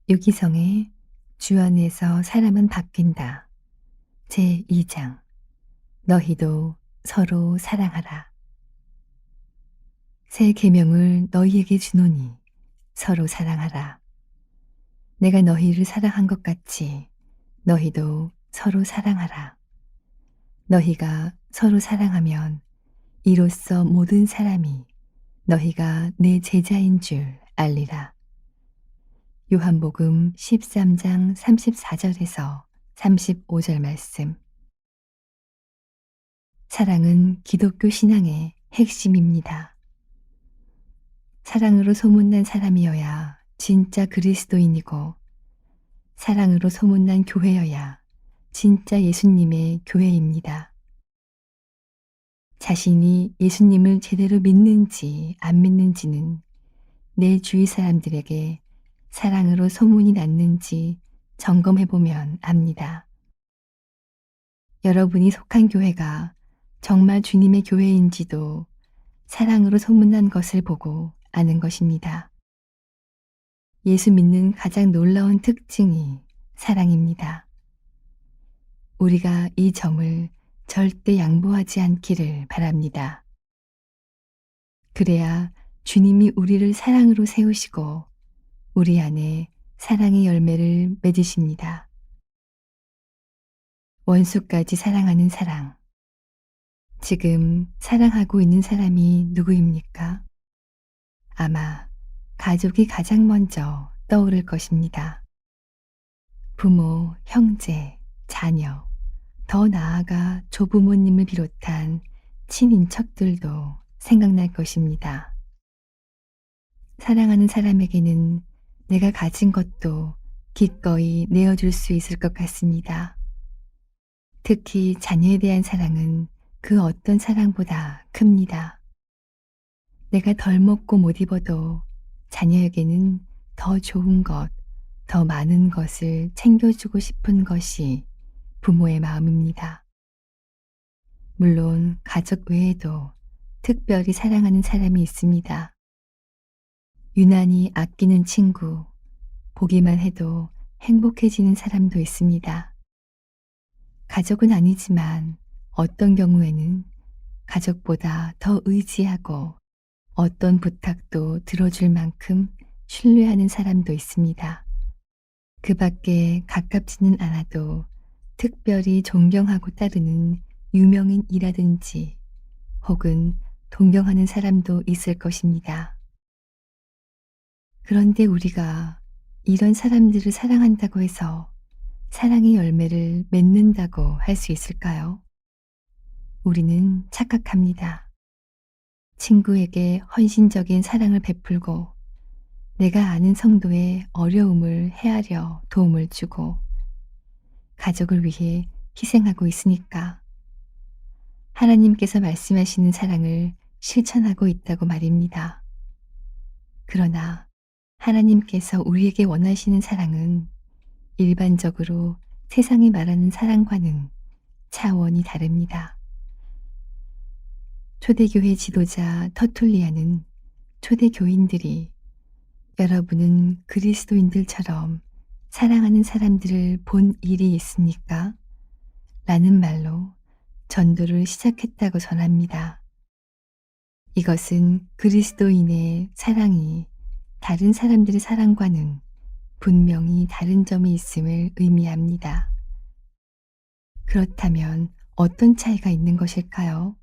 유기성의 주 안에서 사람은 바뀐다. 제2장 너희도 서로 사랑하라. 새 계명을 너희에게 주노니 서로 사랑하라. 내가 너희를 사랑한 것 같이 너희도 서로 사랑하라. 너희가 서로 사랑하면 이로써 모든 사람이 너희가 내 제자인 줄 알리라. 요한복음 13장 34절에서 35절 말씀. 사랑은 기독교 신앙의 핵심입니다. 사랑으로 소문난 사람이어야 진짜 그리스도인이고, 사랑으로 소문난 교회여야 진짜 예수님의 교회입니다. 자신이 예수님을 제대로 믿는지 안 믿는지는 내 주위 사람들에게 사랑으로 소문이 났는지 점검해보면 압니다. 여러분이 속한 교회가 정말 주님의 교회인지도 사랑으로 소문난 것을 보고 아는 것입니다. 예수 믿는 가장 놀라운 특징이 사랑입니다. 우리가 이 점을 절대 양보하지 않기를 바랍니다. 그래야 주님이 우리를 사랑으로 세우시고 우리 안에 사랑의 열매를 맺으십니다. 원수까지 사랑하는 사랑. 지금 사랑하고 있는 사람이 누구입니까? 아마 가족이 가장 먼저 떠오를 것입니다. 부모, 형제, 자녀, 더 나아가 조부모님을 비롯한 친인척들도 생각날 것입니다. 사랑하는 사람에게는 내가 가진 것도 기꺼이 내어줄 수 있을 것 같습니다. 특히 자녀에 대한 사랑은 그 어떤 사랑보다 큽니다. 내가 덜 먹고 못 입어도 자녀에게는 더 좋은 것, 더 많은 것을 챙겨주고 싶은 것이 부모의 마음입니다. 물론 가족 외에도 특별히 사랑하는 사람이 있습니다. 유난히 아끼는 친구, 보기만 해도 행복해지는 사람도 있습니다. 가족은 아니지만 어떤 경우에는 가족보다 더 의지하고 어떤 부탁도 들어줄 만큼 신뢰하는 사람도 있습니다. 그 밖에 가깝지는 않아도 특별히 존경하고 따르는 유명인이라든지 혹은 동경하는 사람도 있을 것입니다. 그런데 우리가 이런 사람들을 사랑한다고 해서 사랑의 열매를 맺는다고 할 수 있을까요? 우리는 착각합니다. 친구에게 헌신적인 사랑을 베풀고 내가 아는 성도의 어려움을 헤아려 도움을 주고 가족을 위해 희생하고 있으니까 하나님께서 말씀하시는 사랑을 실천하고 있다고 말입니다. 그러나 하나님께서 우리에게 원하시는 사랑은 일반적으로 세상이 말하는 사랑과는 차원이 다릅니다. 초대교회 지도자 터툴리아는 초대교인들이 여러분은 그리스도인들처럼 사랑하는 사람들을 본 일이 있습니까? 라는 말로 전도를 시작했다고 전합니다. 이것은 그리스도인의 사랑이 다른 사람들의 사랑과는 분명히 다른 점이 있음을 의미합니다. 그렇다면 어떤 차이가 있는 것일까요?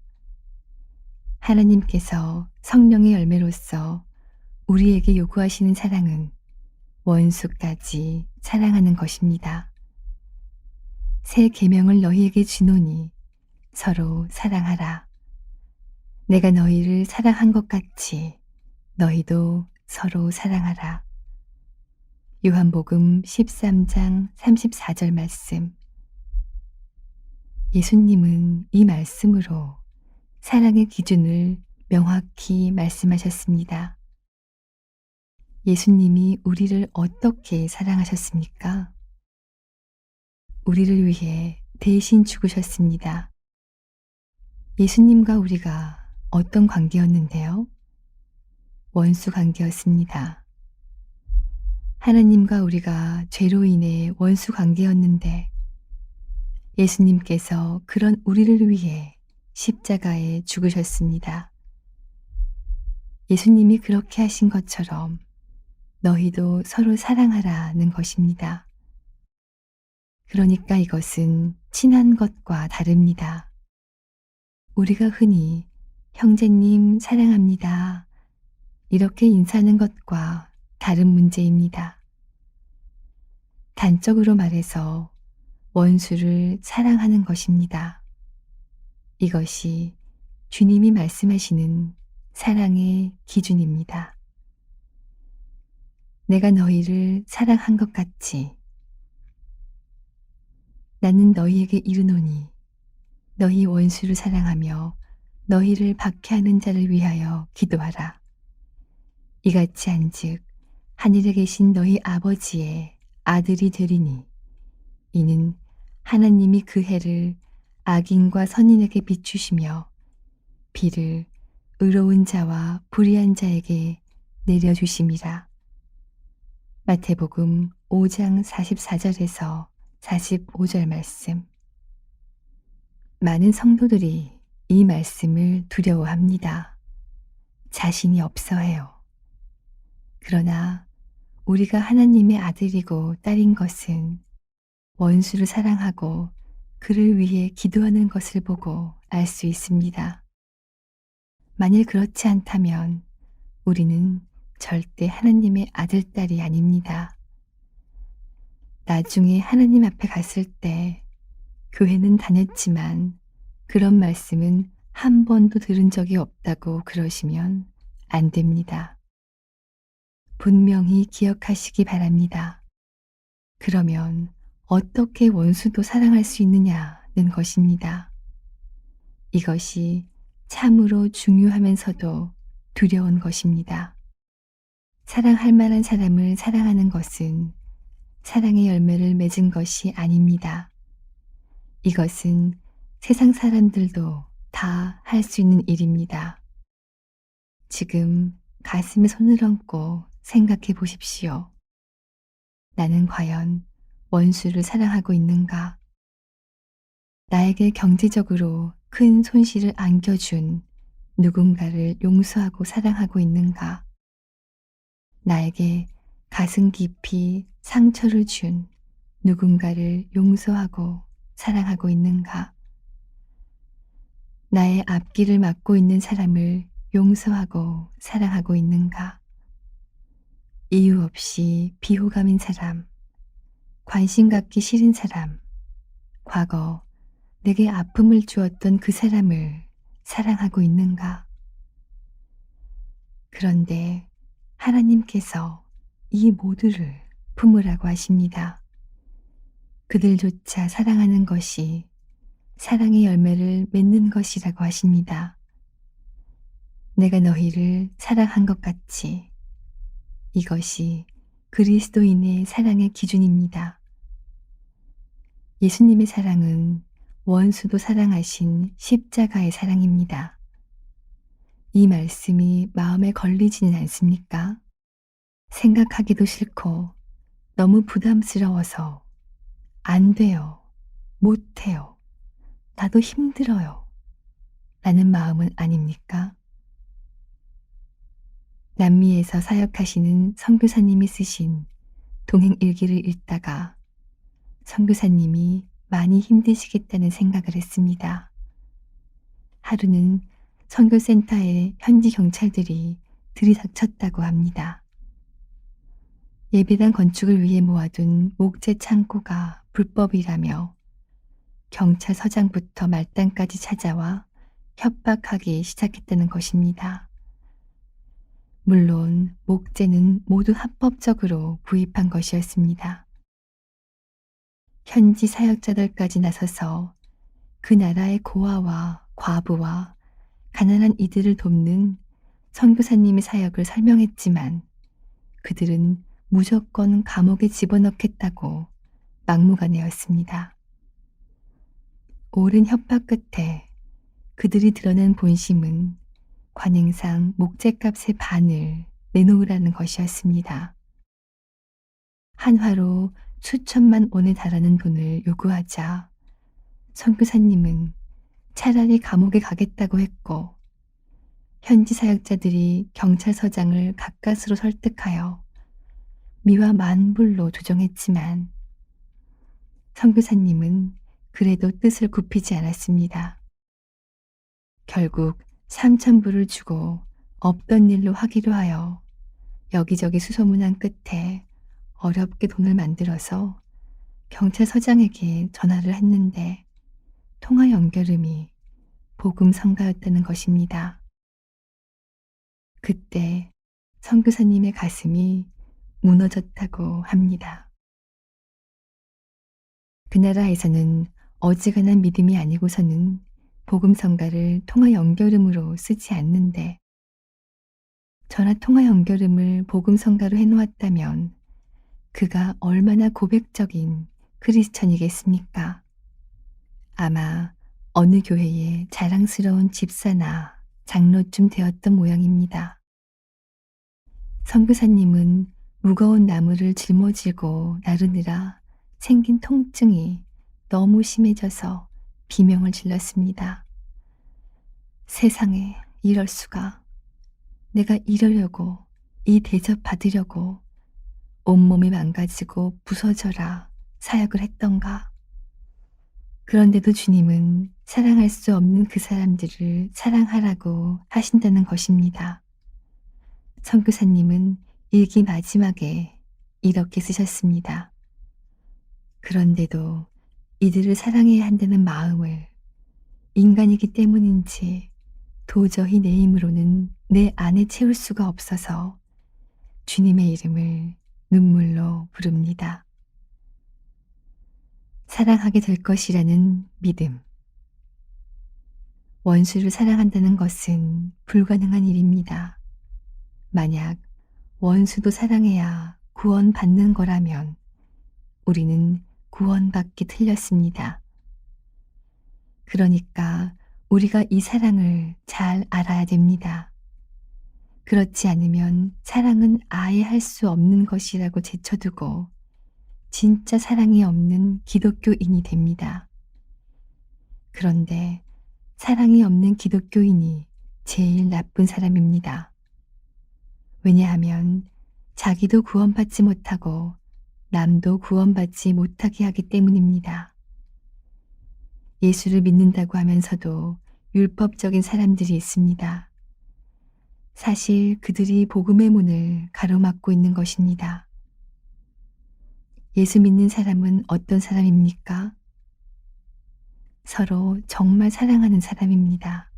하나님께서 성령의 열매로서 우리에게 요구하시는 사랑은 원수까지 사랑하는 것입니다. 새 계명을 너희에게 주노니 서로 사랑하라. 내가 너희를 사랑한 것 같이 너희도 서로 사랑하라. 요한복음 13장 34절 말씀. 예수님은 이 말씀으로 사랑의 기준을 명확히 말씀하셨습니다. 예수님이 우리를 어떻게 사랑하셨습니까? 우리를 위해 대신 죽으셨습니다. 예수님과 우리가 어떤 관계였는데요? 원수 관계였습니다. 하나님과 우리가 죄로 인해 원수 관계였는데 예수님께서 그런 우리를 위해 십자가에 죽으셨습니다. 예수님이 그렇게 하신 것처럼 너희도 서로 사랑하라는 것입니다. 그러니까 이것은 친한 것과 다릅니다. 우리가 흔히 형제님 사랑합니다. 이렇게 인사하는 것과 다른 문제입니다. 단적으로 말해서 원수를 사랑하는 것입니다. 이것이 주님이 말씀하시는 사랑의 기준입니다. 내가 너희를 사랑한 것 같이 나는 너희에게 이르노니 너희 원수를 사랑하며 너희를 박해하는 자를 위하여 기도하라. 이같이 한즉 하늘에 계신 너희 아버지의 아들이 되리니 이는 하나님이 그 해를 악인과 선인에게 비추시며 비를 의로운 자와 불의한 자에게 내려주심이라. 마태복음 5장 44절에서 45절 말씀. 많은 성도들이 이 말씀을 두려워합니다. 자신이 없어해요. 그러나 우리가 하나님의 아들이고 딸인 것은 원수를 사랑하고 그를 위해 기도하는 것을 보고 알 수 있습니다. 만일 그렇지 않다면 우리는 절대 하나님의 아들, 딸이 아닙니다. 나중에 하나님 앞에 갔을 때 교회는 다녔지만 그런 말씀은 한 번도 들은 적이 없다고 그러시면 안 됩니다. 분명히 기억하시기 바랍니다. 그러면 어떻게 원수도 사랑할 수 있느냐는 것입니다. 이것이 참으로 중요하면서도 두려운 것입니다. 사랑할 만한 사람을 사랑하는 것은 사랑의 열매를 맺은 것이 아닙니다. 이것은 세상 사람들도 다 할 수 있는 일입니다. 지금 가슴에 손을 얹고 생각해 보십시오. 나는 과연 원수를 사랑하고 있는가? 나에게 경제적으로 큰 손실을 안겨준 누군가를 용서하고 사랑하고 있는가? 나에게 가슴 깊이 상처를 준 누군가를 용서하고 사랑하고 있는가? 나의 앞길을 막고 있는 사람을 용서하고 사랑하고 있는가? 이유 없이 비호감인 사람, 관심 갖기 싫은 사람, 과거 내게 아픔을 주었던 그 사람을 사랑하고 있는가? 그런데 하나님께서 이 모두를 품으라고 하십니다. 그들조차 사랑하는 것이 사랑의 열매를 맺는 것이라고 하십니다. 내가 너희를 사랑한 것 같이 이것이 그리스도인의 사랑의 기준입니다. 예수님의 사랑은 원수도 사랑하신 십자가의 사랑입니다. 이 말씀이 마음에 걸리지는 않습니까? 생각하기도 싫고 너무 부담스러워서 안 돼요, 못 해요, 나도 힘들어요 라는 마음은 아닙니까? 남미에서 사역하시는 선교사님이 쓰신 동행 일기를 읽다가 선교사님이 많이 힘드시겠다는 생각을 했습니다. 하루는 선교센터에 현지 경찰들이 들이닥쳤다고 합니다. 예배당 건축을 위해 모아둔 목재 창고가 불법이라며 경찰서장부터 말단까지 찾아와 협박하기 시작했다는 것입니다. 물론 목재는 모두 합법적으로 구입한 것이었습니다. 현지 사역자들까지 나서서 그 나라의 고아와 과부와 가난한 이들을 돕는 선교사님의 사역을 설명했지만 그들은 무조건 감옥에 집어넣겠다고 막무가내였습니다. 오랜 협박 끝에 그들이 드러낸 본심은 관행상 목재값의 반을 내놓으라는 것이었습니다. 한 화로 수천만 원에 달하는 돈을 요구하자 선교사님은 차라리 감옥에 가겠다고 했고, 현지 사역자들이 경찰서장을 가까스로 설득하여 미화 10,000불로 조정했지만 선교사님은 그래도 뜻을 굽히지 않았습니다. 결국 3,000불을 주고 없던 일로 하기로 하여 여기저기 수소문한 끝에 어렵게 돈을 만들어서 경찰서장에게 전화를 했는데 통화 연결음이 복음성가였다는 것입니다. 그때 선교사님의 가슴이 무너졌다고 합니다. 그 나라에서는 어지간한 믿음이 아니고서는 복음성가를 통화 연결음으로 쓰지 않는데, 전화 통화 연결음을 복음성가로 해놓았다면 그가 얼마나 고백적인 크리스천이겠습니까? 아마 어느 교회의 자랑스러운 집사나 장로쯤 되었던 모양입니다. 선교사님은 무거운 나무를 짊어지고 나르느라 생긴 통증이 너무 심해져서 비명을 질렀습니다. 세상에, 이럴 수가. 내가 이러려고, 이 대접 받으려고 온몸이 망가지고 부서져라 사역을 했던가. 그런데도 주님은 사랑할 수 없는 그 사람들을 사랑하라고 하신다는 것입니다. 선교사님은 일기 마지막에 이렇게 쓰셨습니다. 그런데도 이들을 사랑해야 한다는 마음을 인간이기 때문인지 도저히 내 힘으로는 내 안에 채울 수가 없어서 주님의 이름을 눈물로 부릅니다. 사랑하게 될 것이라는 믿음. 원수를 사랑한다는 것은 불가능한 일입니다. 만약 원수도 사랑해야 구원받는 거라면 우리는 구원받기 틀렸습니다. 그러니까 우리가 이 사랑을 잘 알아야 됩니다. 그렇지 않으면 사랑은 아예 할 수 없는 것이라고 제쳐두고 진짜 사랑이 없는 기독교인이 됩니다. 그런데 사랑이 없는 기독교인이 제일 나쁜 사람입니다. 왜냐하면 자기도 구원받지 못하고 남도 구원받지 못하게 하기 때문입니다. 예수를 믿는다고 하면서도 율법적인 사람들이 있습니다. 사실 그들이 복음의 문을 가로막고 있는 것입니다. 예수 믿는 사람은 어떤 사람입니까? 서로 정말 사랑하는 사람입니다.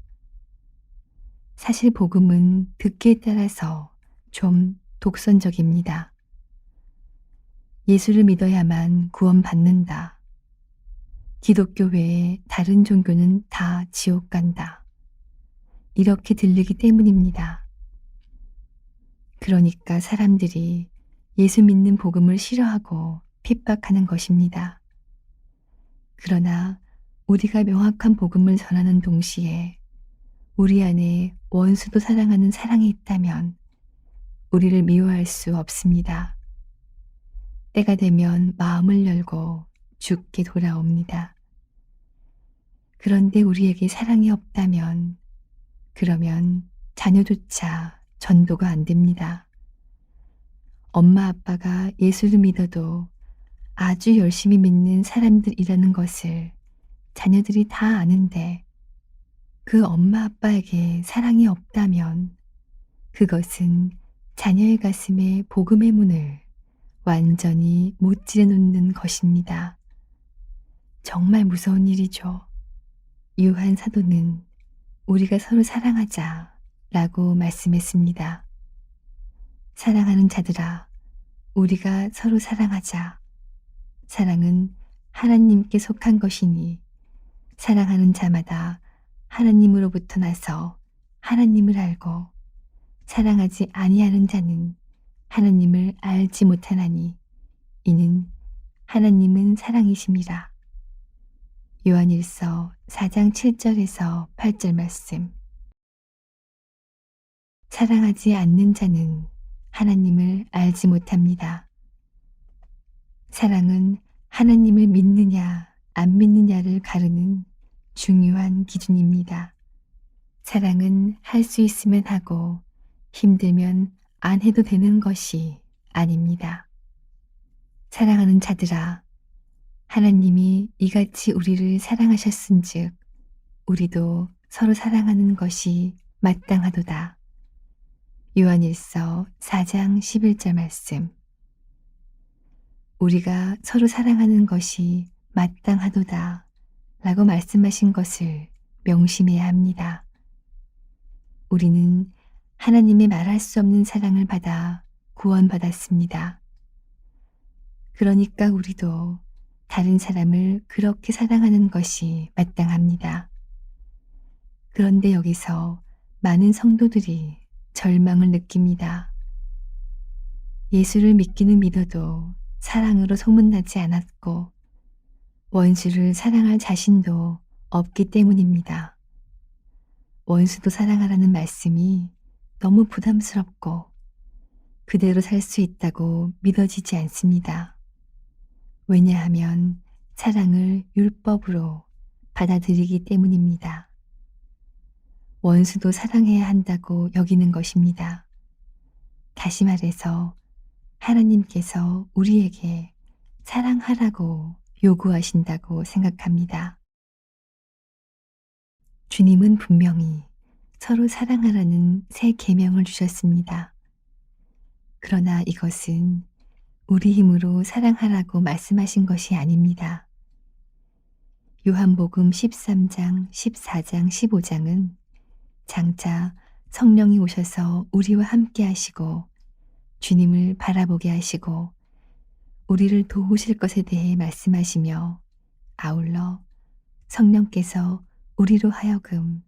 사실 복음은 듣기에 따라서 좀 독선적입니다. 예수를 믿어야만 구원받는다. 기독교 외에 다른 종교는 다 지옥 간다. 이렇게 들리기 때문입니다. 그러니까 사람들이 예수 믿는 복음을 싫어하고 핍박하는 것입니다. 그러나 우리가 명확한 복음을 전하는 동시에 우리 안에 원수도 사랑하는 사랑이 있다면 우리를 미워할 수 없습니다. 때가 되면 마음을 열고 주께 돌아옵니다. 그런데 우리에게 사랑이 없다면 그러면 자녀조차 전도가 안 됩니다. 엄마 아빠가 예수를 믿어도 아주 열심히 믿는 사람들이라는 것을 자녀들이 다 아는데 그 엄마 아빠에게 사랑이 없다면 그것은 자녀의 가슴에 복음의 문을 완전히 못 찌르놓는 것입니다. 정말 무서운 일이죠. 요한 사도는 우리가 서로 사랑하자 라고 말씀했습니다. 사랑하는 자들아, 우리가 서로 사랑하자. 사랑은 하나님께 속한 것이니 사랑하는 자마다 하나님으로부터 나서 하나님을 알고 사랑하지 아니하는 자는 하나님을 알지 못하나니 이는 하나님은 사랑이심이라. 요한일서 4장 7절에서 8절 말씀. 사랑하지 않는 자는 하나님을 알지 못합니다. 사랑은 하나님을 믿느냐, 안 믿느냐를 가르는 중요한 기준입니다. 사랑은 할 수 있으면 하고 힘들면 안 해도 되는 것이 아닙니다. 사랑하는 자들아, 하나님이 이같이 우리를 사랑하셨은즉 우리도 서로 사랑하는 것이 마땅하도다. 요한일서 4장 11절 말씀. 우리가 서로 사랑하는 것이 마땅하도다 라고 말씀하신 것을 명심해야 합니다. 우리는 하나님의 말할 수 없는 사랑을 받아 구원받았습니다. 그러니까 우리도 다른 사람을 그렇게 사랑하는 것이 마땅합니다. 그런데 여기서 많은 성도들이 절망을 느낍니다. 예수를 믿기는 믿어도 사랑으로 소문나지 않았고 원수를 사랑할 자신도 없기 때문입니다. 원수도 사랑하라는 말씀이 너무 부담스럽고 그대로 살 수 있다고 믿어지지 않습니다. 왜냐하면 사랑을 율법으로 받아들이기 때문입니다. 원수도 사랑해야 한다고 여기는 것입니다. 다시 말해서 하나님께서 우리에게 사랑하라고 요구하신다고 생각합니다. 주님은 분명히 서로 사랑하라는 새 계명을 주셨습니다. 그러나 이것은 우리 힘으로 사랑하라고 말씀하신 것이 아닙니다. 요한복음 13장, 14장, 15장은 장차 성령이 오셔서 우리와 함께 하시고 주님을 바라보게 하시고 우리를 도우실 것에 대해 말씀하시며 아울러 성령께서 우리로 하여금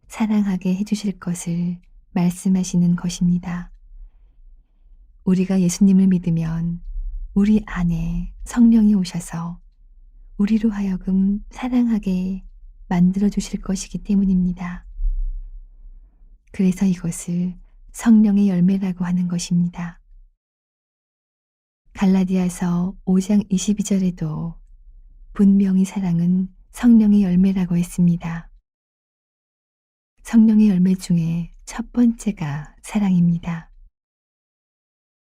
사랑하게 해주실 것을 말씀하시는 것입니다. 우리가 예수님을 믿으면 우리 안에 성령이 오셔서 우리로 하여금 사랑하게 만들어 주실 것이기 때문입니다. 그래서 이것을 성령의 열매라고 하는 것입니다. 갈라디아서 5장 22절에도 분명히 사랑은 성령의 열매라고 했습니다. 성령의 열매 중에 첫 번째가 사랑입니다.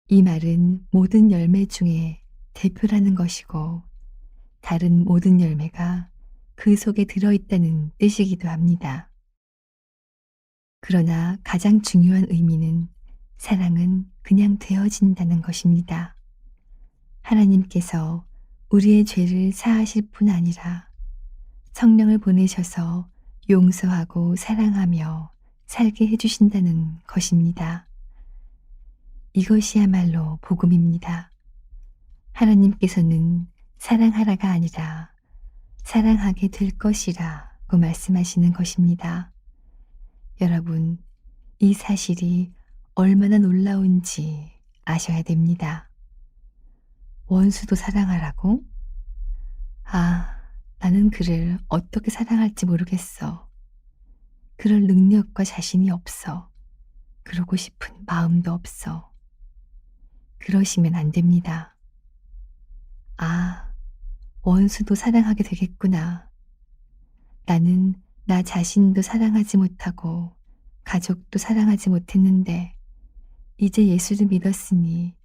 이 말은 모든 열매 중에 대표라는 것이고 다른 모든 열매가 그 속에 들어있다는 뜻이기도 합니다. 그러나 가장 중요한 의미는 사랑은 그냥 되어진다는 것입니다. 하나님께서 우리의 죄를 사하실 뿐 아니라 성령을 보내셔서 용서하고 사랑하며 살게 해주신다는 것입니다. 이것이야말로 복음입니다. 하나님께서는 사랑하라가 아니라 사랑하게 될 것이라고 말씀하시는 것입니다. 여러분, 이 사실이 얼마나 놀라운지 아셔야 됩니다. 원수도 사랑하라고? 아, 나는 그를 어떻게 사랑할지 모르겠어. 그럴 능력과 자신이 없어. 그러고 싶은 마음도 없어. 그러시면 안 됩니다. 아, 원수도 사랑하게 되겠구나. 나는 나 자신도 사랑하지 못하고 가족도 사랑하지 못했는데 이제 예수를 믿었으니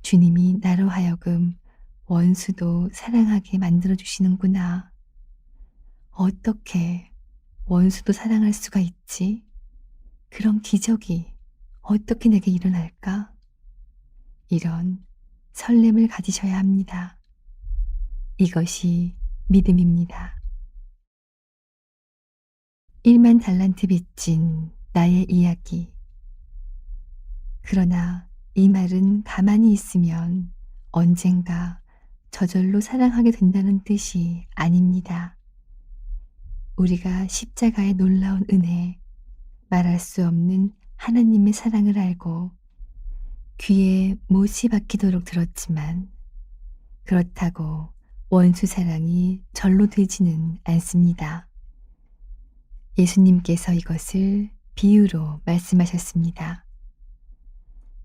주님이 나로 하여금 원수도 사랑하게 만들어주시는구나. 어떻게 원수도 사랑할 수가 있지? 그런 기적이 어떻게 내게 일어날까? 이런 설렘을 가지셔야 합니다. 이것이 믿음입니다. 1만 달란트 빚진 나의 이야기. 그러나 이 말은 가만히 있으면 언젠가 저절로 사랑하게 된다는 뜻이 아닙니다. 우리가 십자가의 놀라운 은혜, 말할 수 없는 하나님의 사랑을 알고 귀에 못이 박히도록 들었지만 그렇다고 원수 사랑이 절로 되지는 않습니다. 예수님께서 이것을 비유로 말씀하셨습니다.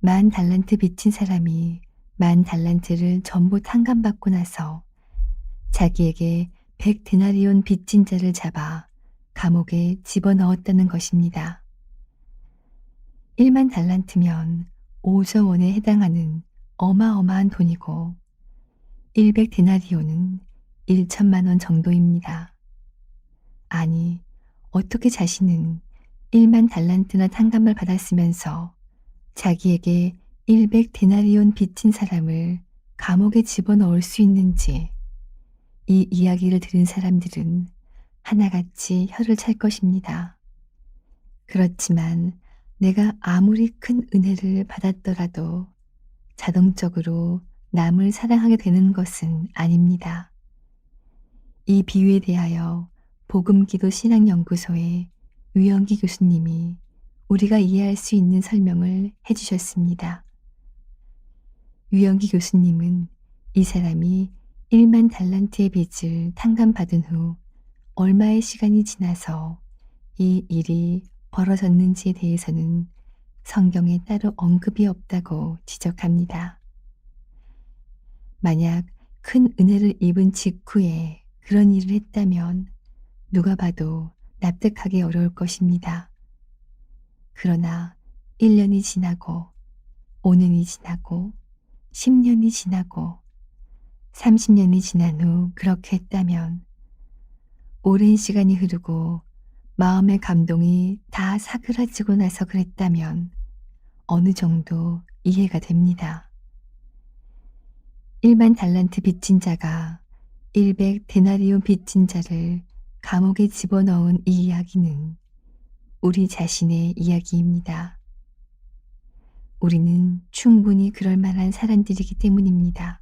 1만 달란트 빚진 사람이 10,000달란트를 전부 탕감받고 나서 자기에게 100데나리온 빚진 자를 잡아 감옥에 집어넣었다는 것입니다. 10,000달란트면 5조 원에 해당하는 어마어마한 돈이고 100데나리온은 1천만 원 정도입니다. 아니, 어떻게 자신은 10,000달란트나 탕감을 받았으면서 자기에게 100데나리온 빚진 사람을 감옥에 집어넣을 수 있는지 이 이야기를 들은 사람들은 하나같이 혀를 찰 것입니다. 그렇지만 내가 아무리 큰 은혜를 받았더라도 자동적으로 남을 사랑하게 되는 것은 아닙니다. 이 비유에 대하여 복음기도 신학연구소의 유영기 교수님이 우리가 이해할 수 있는 설명을 해주셨습니다. 유영기 교수님은 이 사람이 10,000달란트의 빚을 탕감받은 후 얼마의 시간이 지나서 이 일이 벌어졌는지에 대해서는 성경에 따로 언급이 없다고 지적합니다. 만약 큰 은혜를 입은 직후에 그런 일을 했다면 누가 봐도 납득하기 어려울 것입니다. 그러나 1년이 지나고 5년이 지나고 10년이 지나고 30년이 지난 후 그렇게 했다면 오랜 시간이 흐르고 마음의 감동이 다 사그라지고 나서 그랬다면 어느 정도 이해가 됩니다. 10,000달란트 빚진 자가 100데나리온 빚진 자를 감옥에 집어넣은 이 이야기는 우리 자신의 이야기입니다. 우리는 충분히 그럴 만한 사람들이기 때문입니다.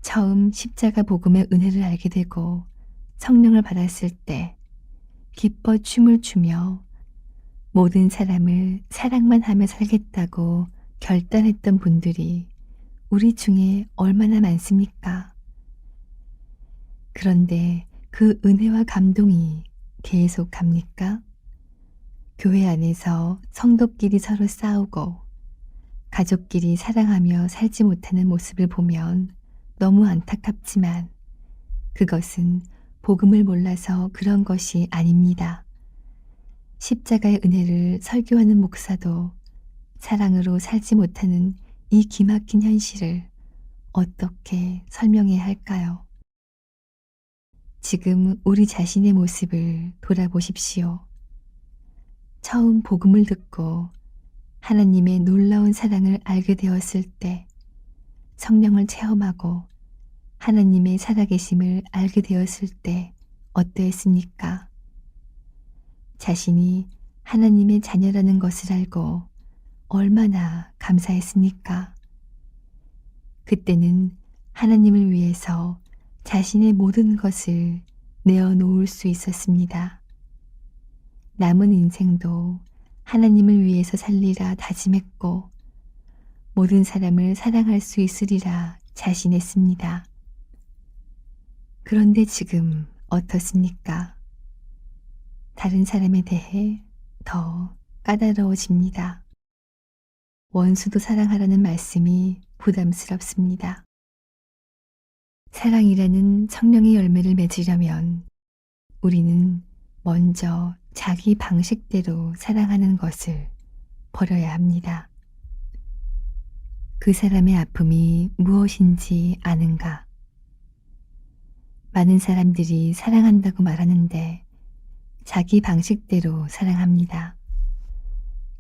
처음 십자가 복음의 은혜를 알게 되고 성령을 받았을 때 기뻐 춤을 추며 모든 사람을 사랑만 하며 살겠다고 결단했던 분들이 우리 중에 얼마나 많습니까? 그런데 그 은혜와 감동이 계속 갑니까? 교회 안에서 성도끼리 서로 싸우고 가족끼리 사랑하며 살지 못하는 모습을 보면 너무 안타깝지만 그것은 복음을 몰라서 그런 것이 아닙니다. 십자가의 은혜를 설교하는 목사도 사랑으로 살지 못하는 이 기막힌 현실을 어떻게 설명해야 할까요? 지금 우리 자신의 모습을 돌아보십시오. 처음 복음을 듣고 하나님의 놀라운 사랑을 알게 되었을 때 성령을 체험하고 하나님의 살아계심을 알게 되었을 때 어떠했습니까? 자신이 하나님의 자녀라는 것을 알고 얼마나 감사했습니까? 그때는 하나님을 위해서 자신의 모든 것을 내어놓을 수 있었습니다. 남은 인생도 하나님을 위해서 살리라 다짐했고 모든 사람을 사랑할 수 있으리라 자신했습니다. 그런데 지금 어떻습니까? 다른 사람에 대해 더 까다로워집니다. 원수도 사랑하라는 말씀이 부담스럽습니다. 사랑이라는 성령의 열매를 맺으려면 우리는 먼저 자기 방식대로 사랑하는 것을 버려야 합니다. 그 사람의 아픔이 무엇인지 아는가? 많은 사람들이 사랑한다고 말하는데 자기 방식대로 사랑합니다.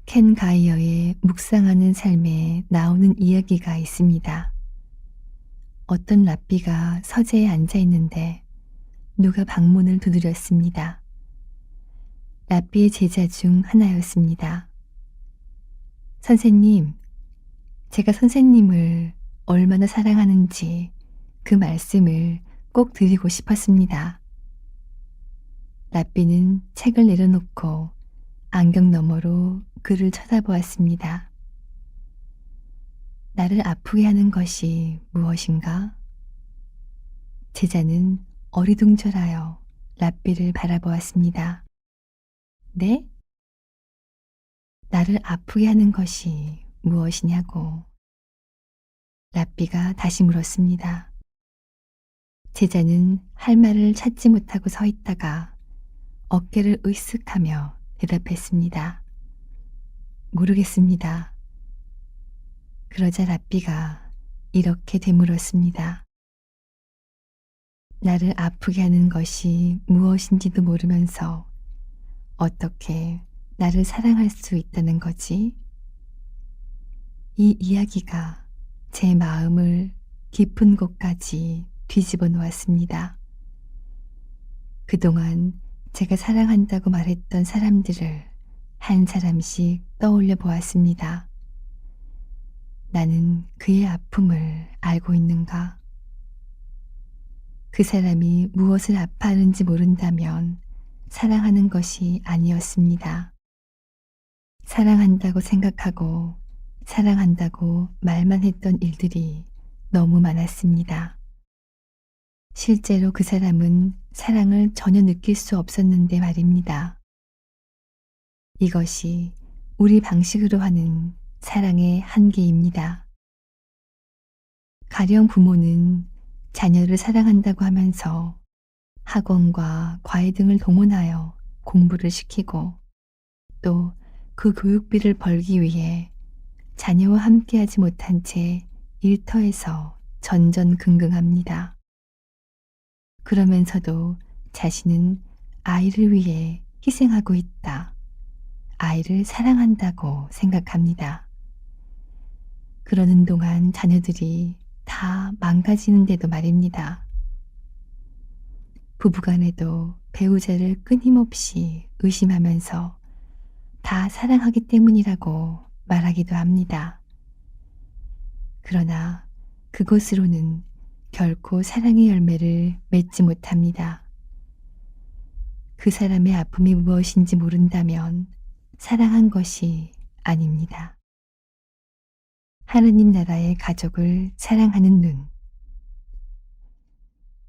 켄 가이어의 묵상하는 삶에 나오는 이야기가 있습니다. 어떤 랍비가 서재에 앉아 있는데 누가 방문을 두드렸습니다. 랍비의 제자 중 하나였습니다. 선생님, 제가 선생님을 얼마나 사랑하는지 그 말씀을 꼭 드리고 싶었습니다. 랍비는 책을 내려놓고 안경 너머로 그를 쳐다보았습니다. 나를 아프게 하는 것이 무엇인가? 제자는 어리둥절하여 랍비를 바라보았습니다. 네? 나를 아프게 하는 것이 무엇이냐고. 랍비가 다시 물었습니다. 제자는 할 말을 찾지 못하고 서 있다가 어깨를 으쓱하며 대답했습니다. 모르겠습니다. 그러자 랍비가 이렇게 되물었습니다. 나를 아프게 하는 것이 무엇인지도 모르면서 어떻게 나를 사랑할 수 있다는 거지? 이 이야기가 제 마음을 깊은 곳까지 뒤집어 놓았습니다. 그동안 제가 사랑한다고 말했던 사람들을 한 사람씩 떠올려 보았습니다. 나는 그의 아픔을 알고 있는가? 그 사람이 무엇을 아파하는지 모른다면 사랑하는 것이 아니었습니다. 사랑한다고 생각하고 사랑한다고 말만 했던 일들이 너무 많았습니다. 실제로 그 사람은 사랑을 전혀 느낄 수 없었는데 말입니다. 이것이 우리 방식으로 하는 사랑의 한계입니다. 가령 부모는 자녀를 사랑한다고 하면서 학원과 과외 등을 동원하여 공부를 시키고 또 그 교육비를 벌기 위해 자녀와 함께하지 못한 채 일터에서 전전긍긍합니다. 그러면서도 자신은 아이를 위해 희생하고 있다. 아이를 사랑한다고 생각합니다. 그러는 동안 자녀들이 다 망가지는데도 말입니다. 부부간에도 배우자를 끊임없이 의심하면서 다 사랑하기 때문이라고 말하기도 합니다. 그러나 그것으로는 결코 사랑의 열매를 맺지 못합니다. 그 사람의 아픔이 무엇인지 모른다면 사랑한 것이 아닙니다. 하느님 나라의 가족을 사랑하는 눈.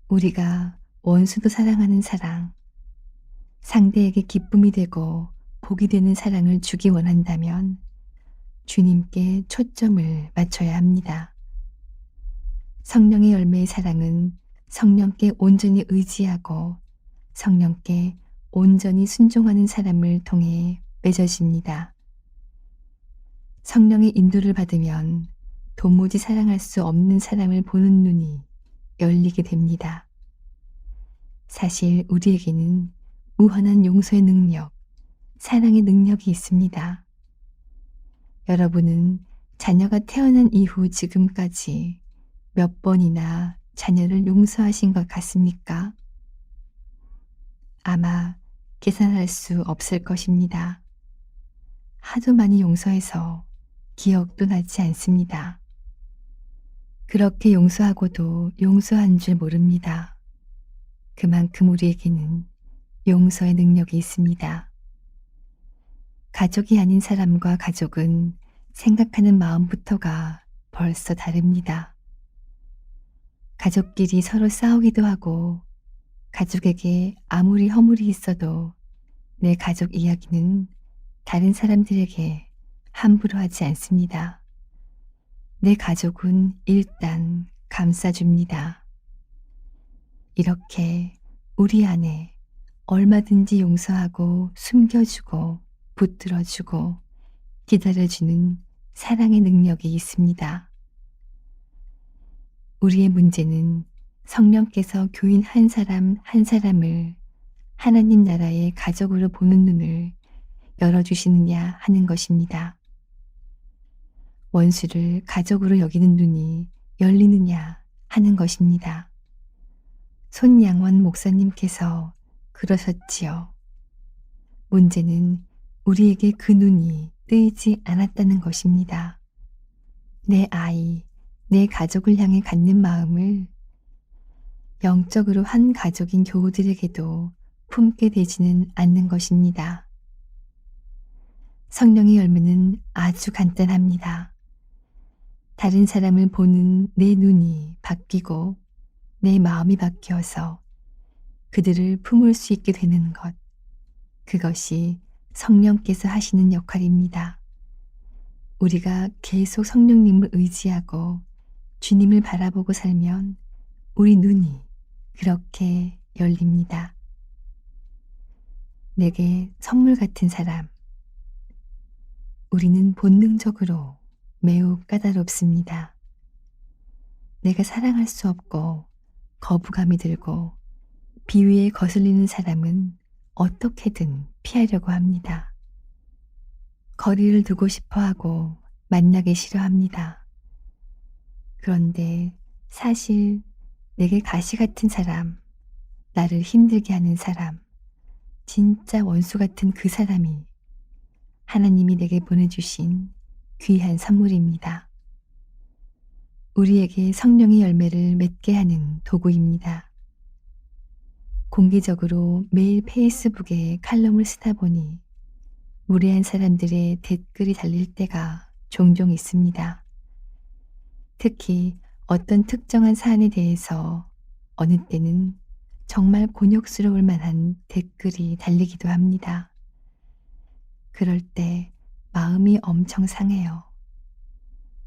우리가 원수도 사랑하는 사랑, 상대에게 기쁨이 되고 복이 되는 사랑을 주기 원한다면 주님께 초점을 맞춰야 합니다. 성령의 열매의 사랑은 성령께 온전히 의지하고 성령께 온전히 순종하는 사람을 통해 맺어집니다. 성령의 인도를 받으면 도무지 사랑할 수 없는 사람을 보는 눈이 열리게 됩니다. 사실 우리에게는 무한한 용서의 능력, 사랑의 능력이 있습니다. 여러분은 자녀가 태어난 이후 지금까지 몇 번이나 자녀를 용서하신 것 같습니까? 아마 계산할 수 없을 것입니다. 하도 많이 용서해서 기억도 나지 않습니다. 그렇게 용서하고도 용서한 줄 모릅니다. 그만큼 우리에게는 용서의 능력이 있습니다. 가족이 아닌 사람과 가족은 생각하는 마음부터가 벌써 다릅니다. 가족끼리 서로 싸우기도 하고 가족에게 아무리 허물이 있어도 내 가족 이야기는 다른 사람들에게 함부로 하지 않습니다. 내 가족은 일단 감싸줍니다. 이렇게 우리 안에 얼마든지 용서하고 숨겨주고 붙들어주고 기다려주는 사랑의 능력이 있습니다. 우리의 문제는 성령께서 교인 한 사람 한 사람을 하나님 나라의 가족으로 보는 눈을 열어주시느냐 하는 것입니다. 원수를 가족으로 여기는 눈이 열리느냐 하는 것입니다. 손양원 목사님께서 그러셨지요. 문제는 우리에게 그 눈이 뜨이지 않았다는 것입니다. 내 아이, 내 가족을 향해 갖는 마음을 영적으로 한 가족인 교우들에게도 품게 되지는 않는 것입니다. 성령의 열매는 아주 간단합니다. 다른 사람을 보는 내 눈이 바뀌고 내 마음이 바뀌어서 그들을 품을 수 있게 되는 것. 그것이 성령께서 하시는 역할입니다. 우리가 계속 성령님을 의지하고 주님을 바라보고 살면 우리 눈이 그렇게 열립니다. 내게 선물 같은 사람. 우리는 본능적으로 매우 까다롭습니다. 내가 사랑할 수 없고 거부감이 들고 비위에 거슬리는 사람은 어떻게든 피하려고 합니다. 거리를 두고 싶어 하고 만나기 싫어합니다. 그런데 사실 내게 가시 같은 사람, 나를 힘들게 하는 사람, 진짜 원수 같은 그 사람이 하나님이 내게 보내주신 귀한 선물입니다. 우리에게 성령의 열매를 맺게 하는 도구입니다. 공개적으로 매일 페이스북에 칼럼을 쓰다 보니 무례한 사람들의 댓글이 달릴 때가 종종 있습니다. 특히 어떤 특정한 사안에 대해서 어느 때는 정말 곤욕스러울 만한 댓글이 달리기도 합니다. 그럴 때 마음이 엄청 상해요.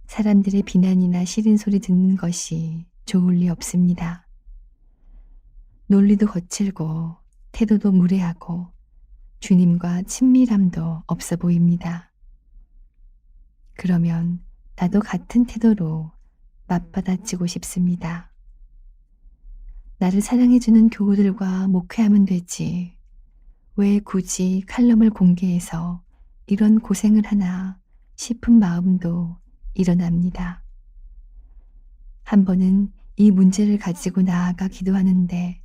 사람들의 비난이나 싫은 소리 듣는 것이 좋을 리 없습니다. 논리도 거칠고 태도도 무례하고 주님과 친밀함도 없어 보입니다. 그러면 나도 같은 태도로 맞받아치고 싶습니다. 나를 사랑해주는 교우들과 목회하면 되지. 왜 굳이 칼럼을 공개해서 이런 고생을 하나 싶은 마음도 일어납니다. 한 번은 이 문제를 가지고 나아가 기도하는데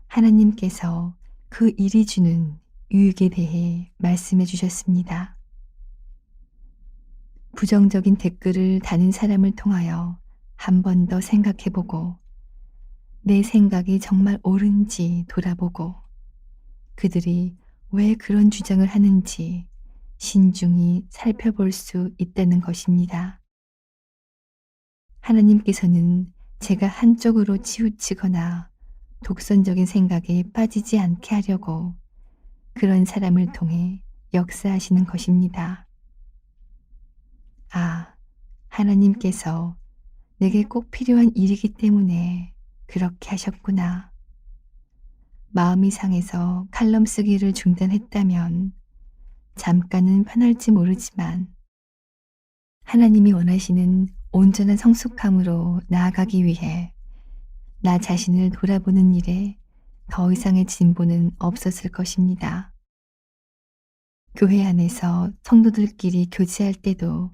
하나님께서 그 일이 주는 유익에 대해 말씀해 주셨습니다. 부정적인 댓글을 다는 사람을 통하여 한 번 더 생각해 보고 내 생각이 정말 옳은지 돌아보고 그들이 왜 그런 주장을 하는지 신중히 살펴볼 수 있다는 것입니다. 하나님께서는 제가 한쪽으로 치우치거나 독선적인 생각에 빠지지 않게 하려고 그런 사람을 통해 역사하시는 것입니다. 아, 하나님께서 내게 꼭 필요한 일이기 때문에 그렇게 하셨구나. 마음이 상해서 칼럼 쓰기를 중단했다면 잠깐은 편할지 모르지만 하나님이 원하시는 온전한 성숙함으로 나아가기 위해 나 자신을 돌아보는 일에 더 이상의 진보는 없었을 것입니다. 교회 안에서 성도들끼리 교제할 때도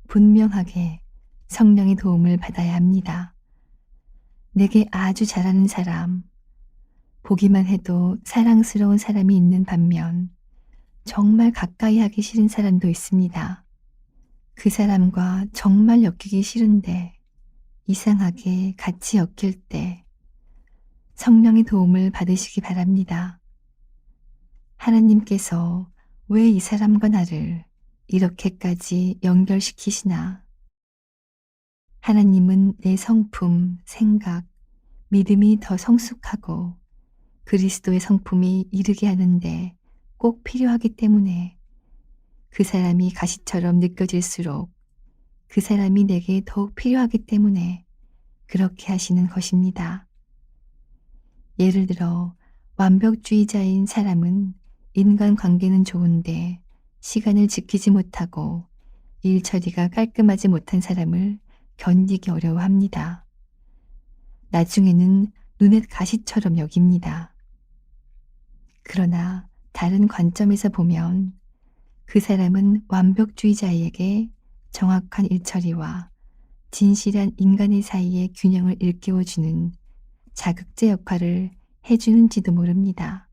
분명하게 성령의 도움을 받아야 합니다. 내게 아주 잘하는 사람, 보기만 해도 사랑스러운 사람이 있는 반면 정말 가까이 하기 싫은 사람도 있습니다. 그 사람과 정말 엮이기 싫은데 이상하게 같이 엮일 때 성령의 도움을 받으시기 바랍니다. 하나님께서 왜 이 사람과 나를 이렇게까지 연결시키시나? 하나님은 내 성품, 생각, 믿음이 더 성숙하고 그리스도의 성품이 이르게 하는데 꼭 필요하기 때문에 그 사람이 가시처럼 느껴질수록 그 사람이 내게 더욱 필요하기 때문에 그렇게 하시는 것입니다. 예를 들어 완벽주의자인 사람은 인간관계는 좋은데 시간을 지키지 못하고 일 처리가 깔끔하지 못한 사람을 견디기 어려워합니다. 나중에는 눈엣 가시처럼 여깁니다. 그러나 다른 관점에서 보면 그 사람은 완벽주의자에게 정확한 일처리와 진실한 인간의 사이의 균형을 일깨워주는 자극제 역할을 해주는지도 모릅니다.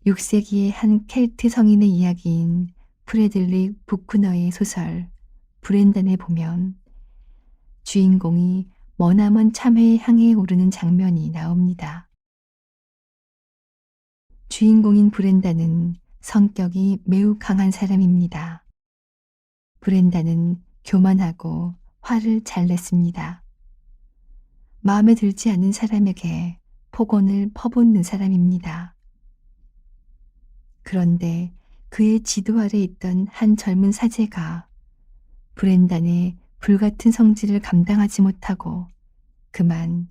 6세기의 한 켈트 성인의 이야기인 프레들릭 부쿠너의 소설 브렌단에 보면 주인공이 머나먼 참회의 항해에 오르는 장면이 나옵니다. 주인공인 브렌단은 성격이 매우 강한 사람입니다. 브렌단은 교만하고 화를 잘 냈습니다. 마음에 들지 않는 사람에게 폭언을 퍼붓는 사람입니다. 그런데 그의 지도 아래 있던 한 젊은 사제가 브렌단의 불같은 성질을 감당하지 못하고 그만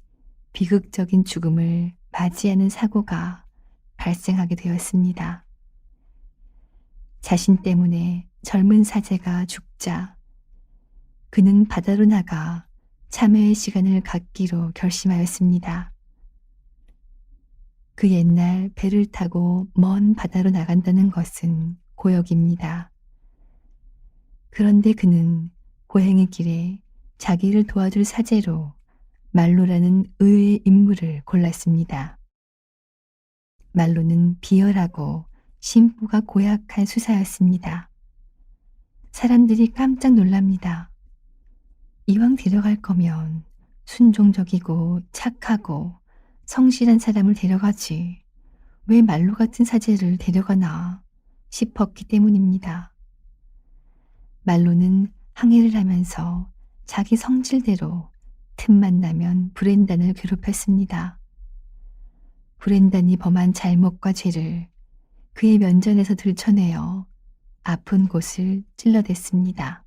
비극적인 죽음을 맞이하는 사고가 발생하게 되었습니다. 자신 때문에 젊은 사제가 죽자 그는 바다로 나가 참회의 시간을 갖기로 결심하였습니다. 그 옛날 배를 타고 먼 바다로 나간다는 것은 고역입니다. 그런데 그는 고행의 길에 자기를 도와줄 사제로 말로라는 의의 인물을 골랐습니다. 말로는 비열하고 심보가 고약한 수사였습니다. 사람들이 깜짝 놀랍니다. 이왕 데려갈 거면 순종적이고 착하고 성실한 사람을 데려가지 왜 말로 같은 사제를 데려가나 싶었기 때문입니다. 말로는 항해를 하면서 자기 성질대로 틈만 나면 브렌단을 괴롭혔습니다. 브렌단이 범한 잘못과 죄를 그의 면전에서 들춰내어 아픈 곳을 찔러댔습니다.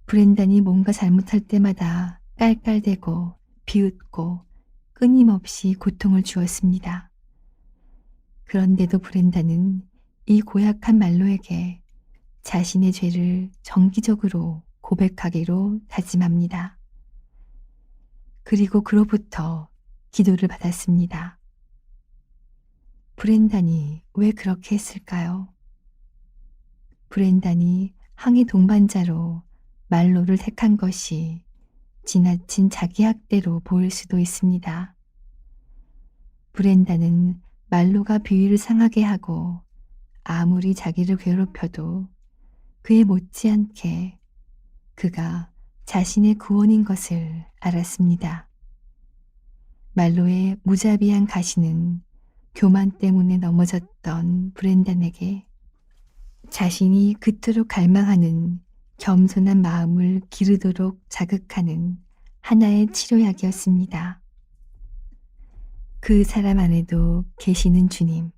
브렌단이 뭔가 잘못할 때마다 깔깔대고 비웃고 끊임없이 고통을 주었습니다. 그런데도 브렌단은 이 고약한 말로에게 자신의 죄를 정기적으로 고백하기로 다짐합니다. 그리고 그로부터 기도를 받았습니다. 브렌단이 왜 그렇게 했을까요? 브렌단이 항해 동반자로 말로를 택한 것이 지나친 자기 학대로 보일 수도 있습니다. 브렌단은 말로가 비위를 상하게 하고 아무리 자기를 괴롭혀도 그에 못지않게 그가 자신의 구원인 것을 알았습니다. 말로의 무자비한 가시는 교만 때문에 넘어졌던 브렌단에게 자신이 그토록 갈망하는 겸손한 마음을 기르도록 자극하는 하나의 치료약이었습니다. 그 사람 안에도 계시는 주님.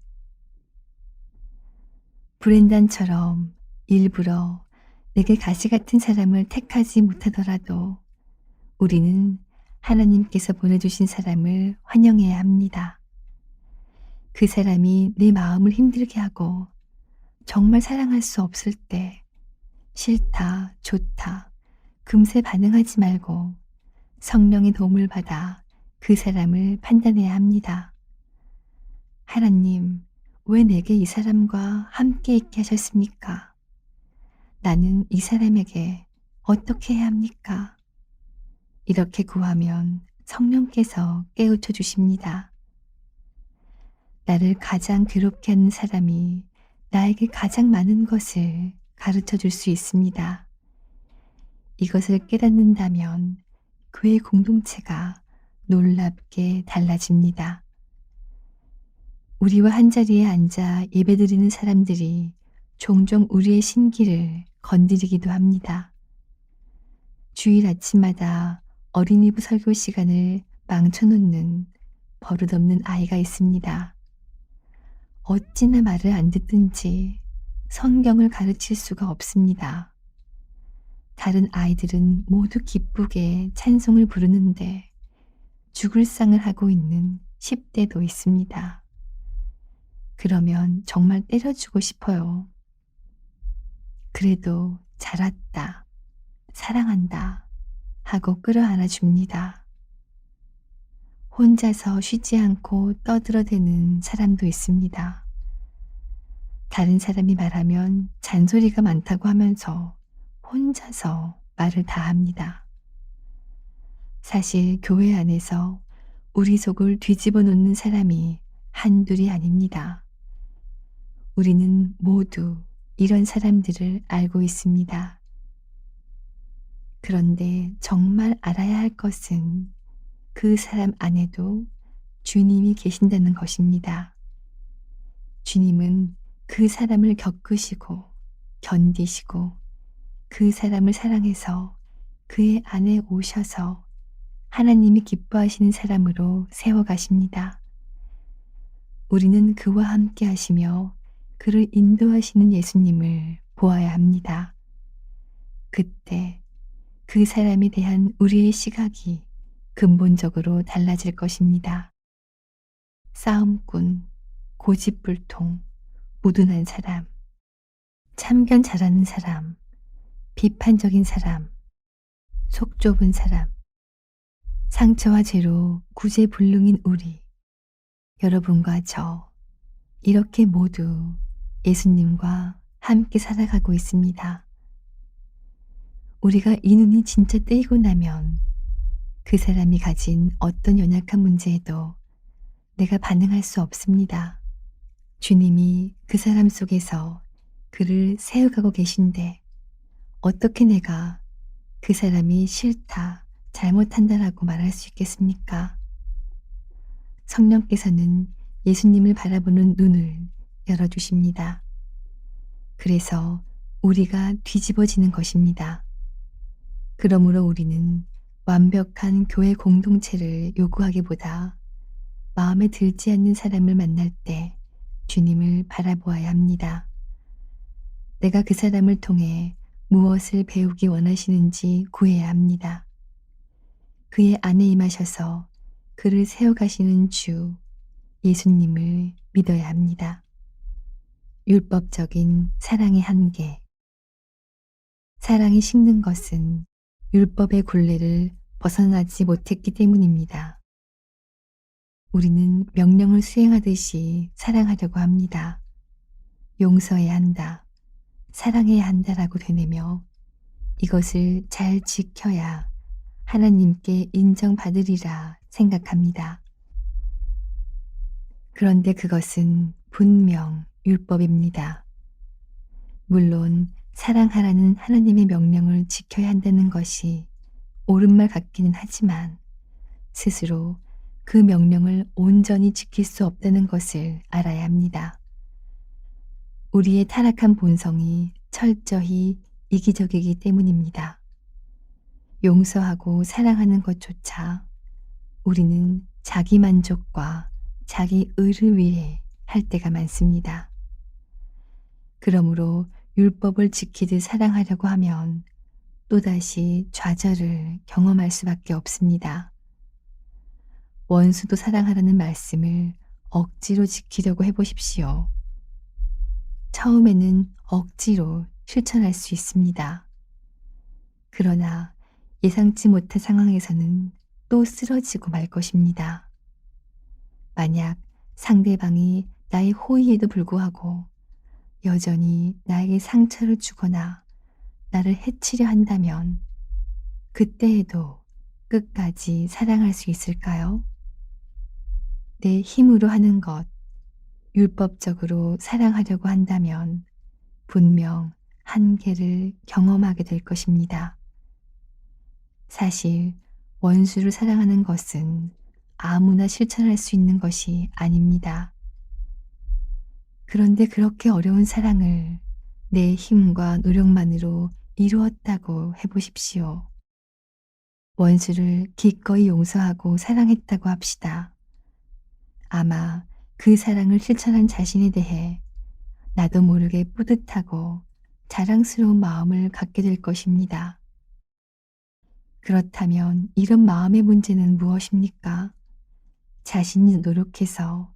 브렌단처럼 일부러 내게 가시 같은 사람을 택하지 못하더라도 우리는 하나님께서 보내주신 사람을 환영해야 합니다. 그 사람이 내 마음을 힘들게 하고 정말 사랑할 수 없을 때 싫다, 좋다, 금세 반응하지 말고 성령의 도움을 받아 그 사람을 판단해야 합니다. 하나님, 왜 내게 이 사람과 함께 있게 하셨습니까? 나는 이 사람에게 어떻게 해야 합니까? 이렇게 구하면 성령께서 깨우쳐 주십니다. 나를 가장 괴롭게 하는 사람이 나에게 가장 많은 것을 가르쳐 줄 수 있습니다. 이것을 깨닫는다면 교회 공동체가 놀랍게 달라집니다. 우리와 한자리에 앉아 예배드리는 사람들이 종종 우리의 심기를 건드리기도 합니다. 주일 아침마다 어린이부 설교 시간을 망쳐놓는 버릇없는 아이가 있습니다. 어찌나 말을 안 듣든지 성경을 가르칠 수가 없습니다. 다른 아이들은 모두 기쁘게 찬송을 부르는데 죽을 상을 하고 있는 10대도 있습니다. 그러면 정말 때려주고 싶어요. 그래도 잘했다, 사랑한다 하고 끌어안아 줍니다. 혼자서 쉬지 않고 떠들어대는 사람도 있습니다. 다른 사람이 말하면 잔소리가 많다고 하면서 혼자서 말을 다 합니다. 사실 교회 안에서 우리 속을 뒤집어 놓는 사람이 한둘이 아닙니다. 우리는 모두 이런 사람들을 알고 있습니다. 그런데 정말 알아야 할 것은 그 사람 안에도 주님이 계신다는 것입니다. 주님은 그 사람을 겪으시고 견디시고 그 사람을 사랑해서 그의 안에 오셔서 하나님이 기뻐하시는 사람으로 세워가십니다. 우리는 그와 함께 하시며 그를 인도하시는 예수님을 보아야 합니다. 그때 그 사람에 대한 우리의 시각이 근본적으로 달라질 것입니다. 싸움꾼, 고집불통, 무둔한 사람, 참견 잘하는 사람, 비판적인 사람, 속 좁은 사람, 상처와 죄로 구제불능인 우리, 여러분과 저, 이렇게 모두 예수님과 함께 살아가고 있습니다. 우리가 이 눈이 진짜 뜨이고 나면 그 사람이 가진 어떤 연약한 문제에도 내가 반응할 수 없습니다. 주님이 그 사람 속에서 그를 세워가고 계신데 어떻게 내가 그 사람이 싫다, 잘못한다라고 말할 수 있겠습니까? 성령께서는 예수님을 바라보는 눈을 열어주십니다. 그래서 우리가 뒤집어지는 것입니다. 그러므로 우리는 완벽한 교회 공동체를 요구하기보다 마음에 들지 않는 사람을 만날 때 주님을 바라보아야 합니다. 내가 그 사람을 통해 무엇을 배우기 원하시는지 구해야 합니다. 그의 안에 임하셔서 그를 세워가시는 주 예수님을 믿어야 합니다. 율법적인 사랑의 한계. 사랑이 식는 것은 율법의 굴레를 벗어나지 못했기 때문입니다. 우리는 명령을 수행하듯이 사랑하려고 합니다. 용서해야 한다, 사랑해야 한다라고 되뇌며 이것을 잘 지켜야 하나님께 인정받으리라 생각합니다. 그런데 그것은 분명 율법입니다. 물론 사랑하라는 하나님의 명령을 지켜야 한다는 것이 옳은 말 같기는 하지만 스스로 그 명령을 온전히 지킬 수 없다는 것을 알아야 합니다. 우리의 타락한 본성이 철저히 이기적이기 때문입니다. 용서하고 사랑하는 것조차 우리는 자기 만족과 자기 의를 위해 할 때가 많습니다. 그러므로 율법을 지키듯 사랑하려고 하면 또다시 좌절을 경험할 수밖에 없습니다. 원수도 사랑하라는 말씀을 억지로 지키려고 해보십시오. 처음에는 억지로 실천할 수 있습니다. 그러나 예상치 못한 상황에서는 또 쓰러지고 말 것입니다. 만약 상대방이 나의 호의에도 불구하고 여전히 나에게 상처를 주거나 나를 해치려 한다면 그때에도 끝까지 사랑할 수 있을까요? 내 힘으로 하는 것, 율법적으로 사랑하려고 한다면 분명 한계를 경험하게 될 것입니다. 사실 원수를 사랑하는 것은 아무나 실천할 수 있는 것이 아닙니다. 그런데 그렇게 어려운 사랑을 내 힘과 노력만으로 이루었다고 해보십시오. 원수를 기꺼이 용서하고 사랑했다고 합시다. 아마 그 사랑을 실천한 자신에 대해 나도 모르게 뿌듯하고 자랑스러운 마음을 갖게 될 것입니다. 그렇다면 이런 마음의 문제는 무엇입니까? 자신이 노력해서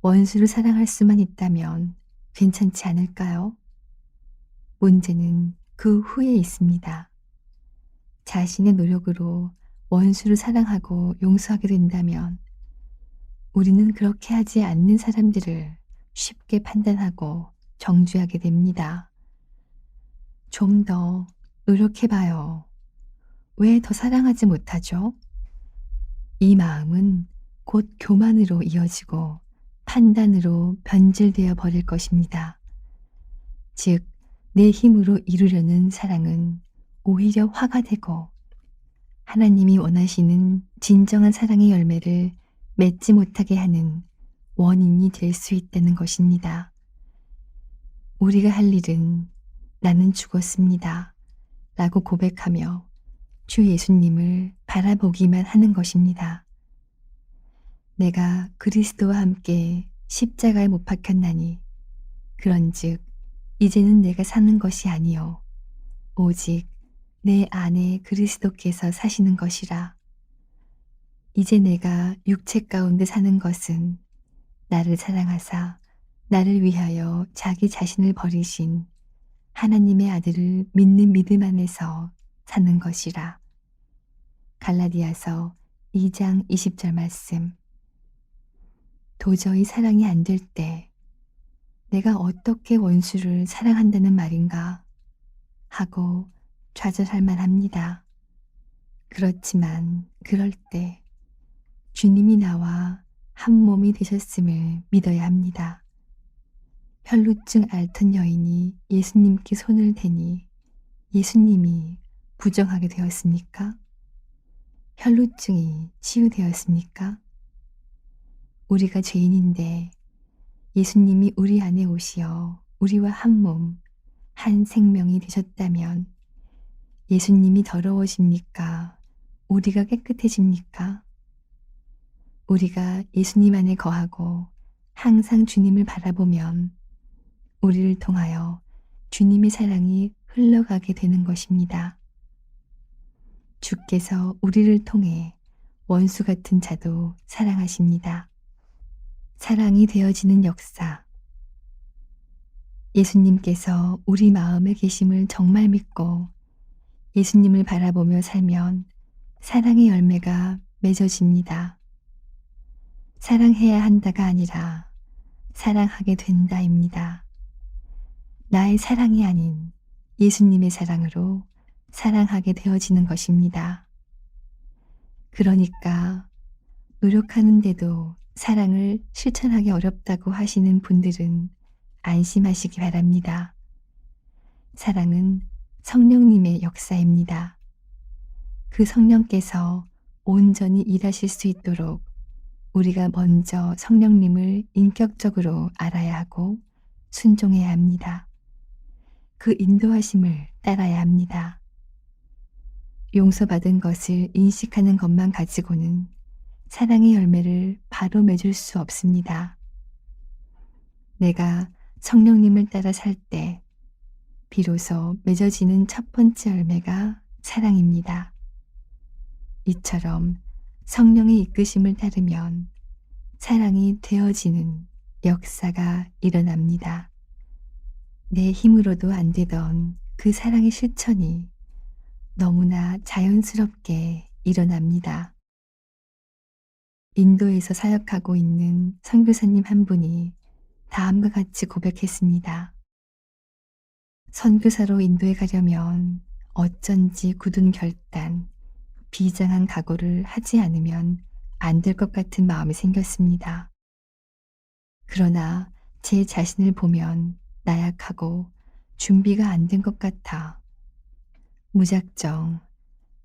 원수를 사랑할 수만 있다면 괜찮지 않을까요? 문제는 그 후에 있습니다. 자신의 노력으로 원수를 사랑하고 용서하게 된다면 우리는 그렇게 하지 않는 사람들을 쉽게 판단하고 정죄하게 됩니다. 좀 더 노력해봐요. 왜 더 사랑하지 못하죠? 이 마음은 곧 교만으로 이어지고 판단으로 변질되어 버릴 것입니다. 즉, 내 힘으로 이루려는 사랑은 오히려 화가 되고 하나님이 원하시는 진정한 사랑의 열매를 맺지 못하게 하는 원인이 될 수 있다는 것입니다. 우리가 할 일은 나는 죽었습니다. 라고 고백하며 주 예수님을 바라보기만 하는 것입니다. 내가 그리스도와 함께 십자가에 못 박혔나니 그런즉 이제는 내가 사는 것이 아니요 오직 내 안에 그리스도께서 사시는 것이라. 이제 내가 육체 가운데 사는 것은 나를 사랑하사 나를 위하여 자기 자신을 버리신 하나님의 아들을 믿는 믿음 안에서 사는 것이라. 갈라디아서 2장 20절 말씀. 도저히 사랑이 안 될 때 내가 어떻게 원수를 사랑한다는 말인가 하고 좌절할 만합니다. 그렇지만 그럴 때 주님이 나와 한 몸이 되셨음을 믿어야 합니다. 혈루증 앓던 여인이 예수님께 손을 대니 예수님이 부정하게 되었습니까? 혈루증이 치유되었습니까? 우리가 죄인인데 예수님이 우리 안에 오시어 우리와 한 몸, 한 생명이 되셨다면 예수님이 더러워집니까? 우리가 깨끗해집니까? 우리가 예수님 안에 거하고 항상 주님을 바라보면 우리를 통하여 주님의 사랑이 흘러가게 되는 것입니다. 주께서 우리를 통해 원수 같은 자도 사랑하십니다. 사랑이 되어지는 역사. 예수님께서 우리 마음에 계심을 정말 믿고 예수님을 바라보며 살면 사랑의 열매가 맺어집니다. 사랑해야 한다가 아니라 사랑하게 된다입니다. 나의 사랑이 아닌 예수님의 사랑으로 사랑하게 되어지는 것입니다. 그러니까 노력하는데도 사랑을 실천하기 어렵다고 하시는 분들은 안심하시기 바랍니다. 사랑은 성령님의 역사입니다. 그 성령께서 온전히 일하실 수 있도록 우리가 먼저 성령님을 인격적으로 알아야 하고 순종해야 합니다. 그 인도하심을 따라야 합니다. 용서받은 것을 인식하는 것만 가지고는 사랑의 열매를 바로 맺을 수 없습니다. 내가 성령님을 따라 살 때 비로소 맺어지는 첫 번째 열매가 사랑입니다. 이처럼 성령의 이끄심을 따르면 사랑이 되어지는 역사가 일어납니다. 내 힘으로도 안 되던 그 사랑의 실천이 너무나 자연스럽게 일어납니다. 인도에서 사역하고 있는 선교사님 한 분이 다음과 같이 고백했습니다. 선교사로 인도에 가려면 어쩐지 굳은 결단, 비장한 각오를 하지 않으면 안 될 것 같은 마음이 생겼습니다. 그러나 제 자신을 보면 나약하고 준비가 안 된 것 같아 무작정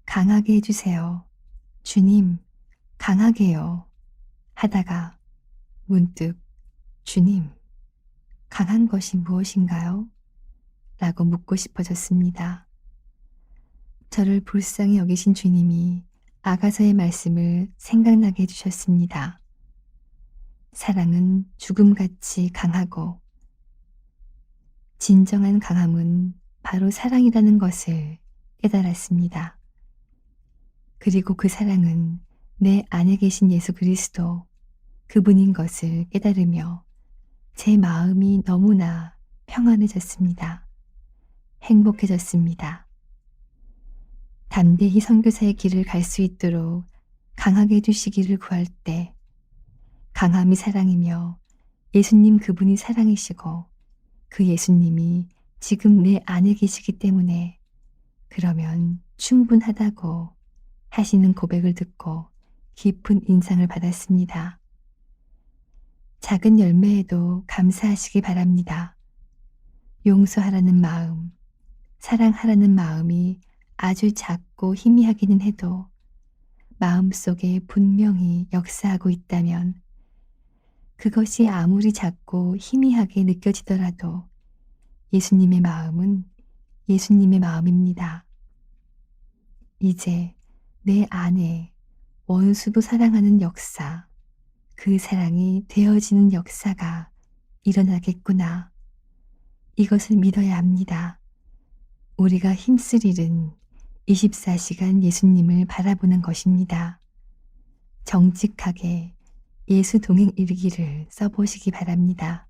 강하게 해주세요. 주님, 강하게요. 하다가 문득 주님, 강한 것이 무엇인가요? 라고 묻고 싶어졌습니다. 저를 불쌍히 여기신 주님이 아가서의 말씀을 생각나게 해주셨습니다. 사랑은 죽음같이 강하고 진정한 강함은 바로 사랑이라는 것을 깨달았습니다. 그리고 그 사랑은 내 안에 계신 예수 그리스도 그분인 것을 깨달으며 제 마음이 너무나 평안해졌습니다. 행복해졌습니다. 담대히 선교사의 길을 갈 수 있도록 강하게 해주시기를 구할 때 강함이 사랑이며 예수님 그분이 사랑이시고 그 예수님이 지금 내 안에 계시기 때문에 그러면 충분하다고 하시는 고백을 듣고 깊은 인상을 받았습니다. 작은 열매에도 감사하시기 바랍니다. 용서하라는 마음, 사랑하라는 마음이 아주 작고 희미하기는 해도 마음속에 분명히 역사하고 있다면 그것이 아무리 작고 희미하게 느껴지더라도 예수님의 마음은 예수님의 마음입니다. 이제 내 안에 원수도 사랑하는 역사, 그 사랑이 되어지는 역사가 일어나겠구나. 이것을 믿어야 합니다. 우리가 힘쓸 일은 24시간 예수님을 바라보는 것입니다. 정직하게 예수 동행 일기를 써보시기 바랍니다.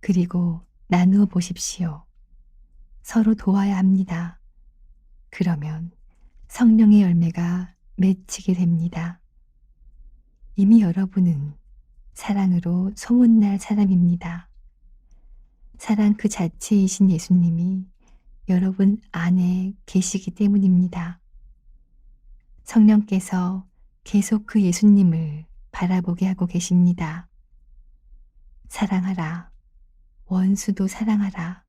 그리고 나누어 보십시오. 서로 도와야 합니다. 그러면 성령의 열매가 맺히게 됩니다. 이미 여러분은 사랑으로 소문날 사람입니다. 사랑 그 자체이신 예수님이 여러분 안에 계시기 때문입니다. 성령께서 계속 그 예수님을 바라보게 하고 계십니다. 사랑하라. 원수도 사랑하라.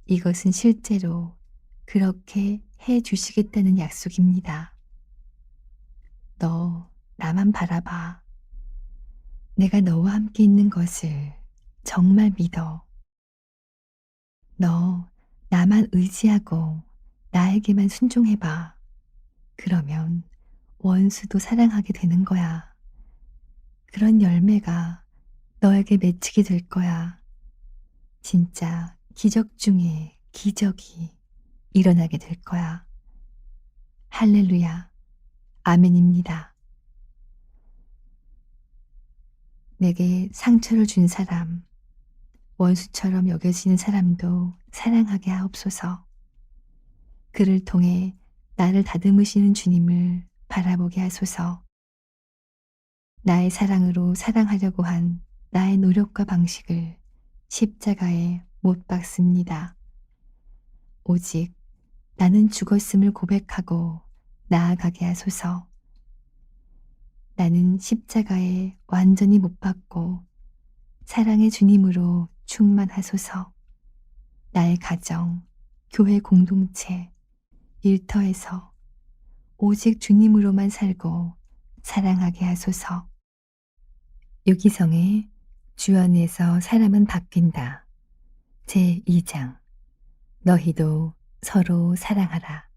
이것은 실제로 그렇게 해 주시겠다는 약속입니다. 너 나만 바라봐. 내가 너와 함께 있는 것을 정말 믿어. 너 나만 의지하고 나에게만 순종해봐. 그러면 원수도 사랑하게 되는 거야. 그런 열매가 너에게 맺히게 될 거야. 진짜 기적 중에 기적이 일어나게 될 거야. 할렐루야. 아멘입니다. 내게 상처를 준 사람, 원수처럼 여겨지는 사람도 사랑하게 하옵소서. 그를 통해 나를 다듬으시는 주님을 바라보게 하소서. 나의 사랑으로 사랑하려고 한 나의 노력과 방식을 십자가에 못 박습니다. 오직 나는 죽었음을 고백하고 나아가게 하소서. 나는 십자가에 완전히 못 박고 사랑의 주님으로 충만하소서. 나의 가정, 교회 공동체, 일터에서 오직 주님으로만 살고 사랑하게 하소서. 유기성의 주 안에서 사람은 바뀐다. 제2장 너희도 서로 사랑하라.